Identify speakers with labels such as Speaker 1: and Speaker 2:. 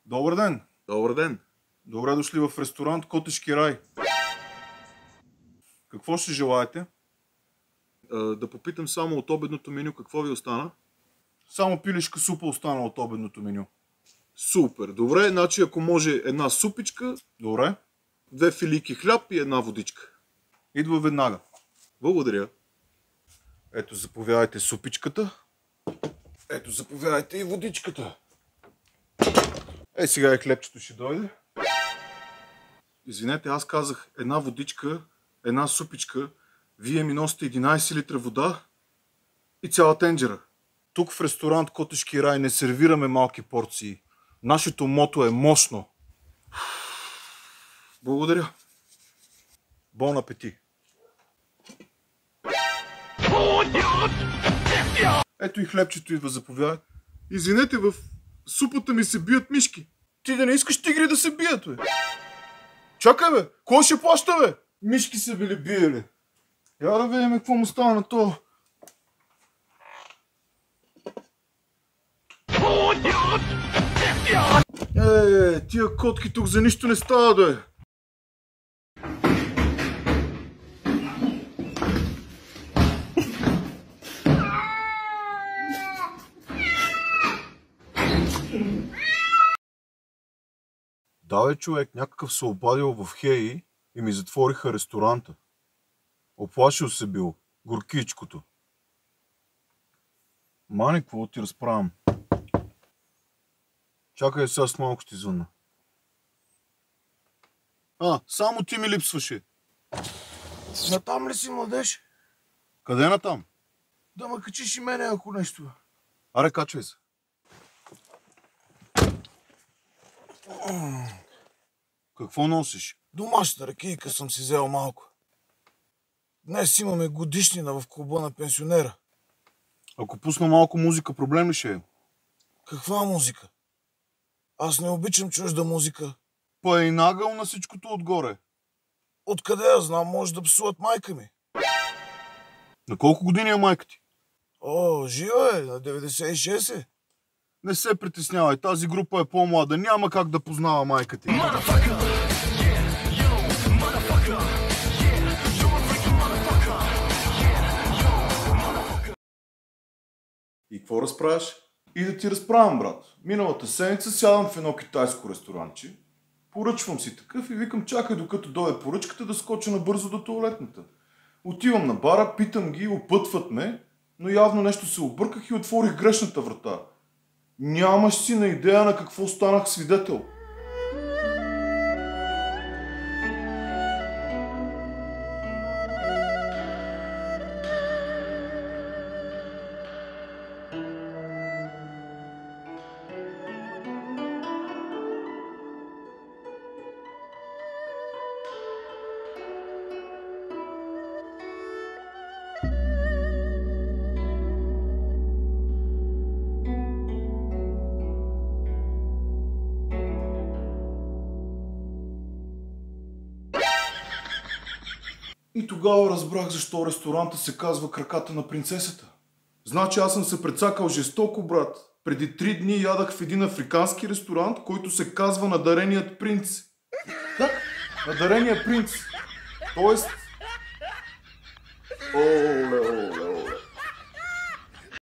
Speaker 1: Добър ден!
Speaker 2: Добър ден!
Speaker 1: Добре дошли в ресторант Котешки рай. Какво ще желаете?
Speaker 2: Да попитам само от обедното меню какво ви остана?
Speaker 1: Само пилешка супа остана от обедното меню.
Speaker 2: Супер! Добре, значи ако може една супичка,
Speaker 1: Добре.
Speaker 2: 2 филийки хляб и една водичка.
Speaker 1: Идва веднага.
Speaker 2: Благодаря.
Speaker 1: Ето, заповядайте супичката. Ето, заповядайте и водичката. Сега хлебчето ще дойде.
Speaker 2: Извинете, аз казах една водичка, една супичка. Вие ми носите 11 литра вода и цяла тенджера.
Speaker 1: Тук в ресторант Котешки рай не сервираме малки порции. Нашето мото е мощно.
Speaker 2: Благодаря.
Speaker 1: Бон апети. Ето и хлебчето идва, заповядай.
Speaker 2: Извинете, в супата ми се бият мишки.
Speaker 1: Ти да не искаш тигри да се бият, бе. Чакай, бе. Кой ще плаща, бе? Мишки са били биели. Я да видим какво му става на то. Тия котки тук за нищо не стават, бе. Да, бе, човек, някакъв се обадил в Хеи и ми затвориха ресторанта. Оплашил се бил, горкичкото. Мани, какво ти разправям? Чакай, сега с малко ще звънна. Само ти ми липсваше.
Speaker 3: Натам ли си, младеж?
Speaker 1: Къде натам?
Speaker 3: Да ме качиш и мене, ако нещо.
Speaker 1: Аре, качвай се. Какво носиш?
Speaker 3: Домашната ракийка съм си взел малко. Днес имаме годишнина в клуба на пенсионера.
Speaker 1: Ако пусна малко музика, проблем ли ще е?
Speaker 3: Каква музика? Аз не обичам чужда музика.
Speaker 1: Па и нагъл на всичкото отгоре.
Speaker 3: Откъде я знам, може да псуват майка ми.
Speaker 1: На колко години е майка ти?
Speaker 3: О, жива е, на 96 е.
Speaker 1: Не се притеснявай, тази група е по-млада, няма как да познава майка ти. И какво разправяш? И да ти разправям, брат. Миналата седмица сядам в едно китайско ресторанче, поръчвам си такъв и викам, чакай докато дойде поръчката да скоча набързо до тоалетната. Отивам на бара, питам ги, опътват ме, но явно нещо се обърках и отворих грешната врата. Нямаш си на идея на какво станах свидетел. И тогава разбрах защо ресторанта се казва Краката на принцесата. Значи аз съм се прецакал жестоко, брат. Преди 3 дни ядах в един африкански ресторант, който се казва Надареният принц. Как? Надареният принц. Тоест... Оле, оле.